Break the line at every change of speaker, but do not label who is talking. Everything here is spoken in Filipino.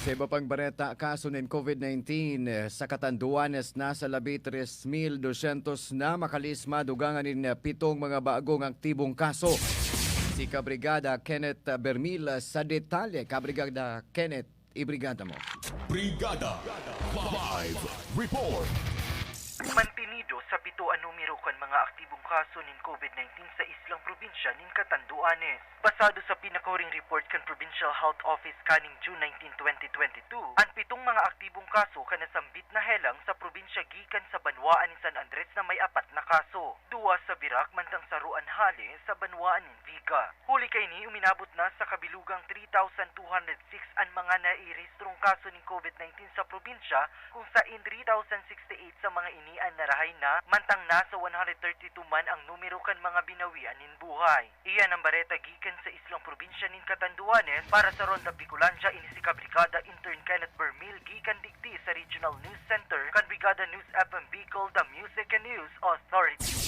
Sa iba pang bareta, kaso ng COVID-19 sa Catanduanes na sa labi 3,200 na makalisma dugangan ng 7 mga bagong aktibong kaso. Si Kabrigada Kenneth Bermil sa detalye. Kabrigada Kenneth, ibrigada mo.
Brigada Live Report.
Mantinido sa 7 ang numero kan mga aktibong kaso ng COVID-19 sa islang probinsya ng Catanduanes. Basado sa pinakahuring report kan Provincial Health Office kaning June 19, 2022, ang 7 mga aktibong kaso kanasambit na helang sa probinsya gikan sa Banwaan ni San Andres na may 4 na kaso. 2 sa Birac mantang sa Ruan Hale sa Banwaan ng Viga. Huli kay ni uminabot na sa kabilugang 3,206 ang mga nairehistrong kaso ng COVID-19 sa probinsya kung sa 3,068 sa mga inian na rahay na mantang nasa 132 man ang numero kan mga binawian nin buhay. Iyan ang bareta gikan sa islang probinsya nin Catanduanes para sa Ronda Bicolandia ini si Kabrigada Intern Kenneth Bermil gikan digdi sa Regional News Center kan Brigada News FM Bicol, the Music and News Authority.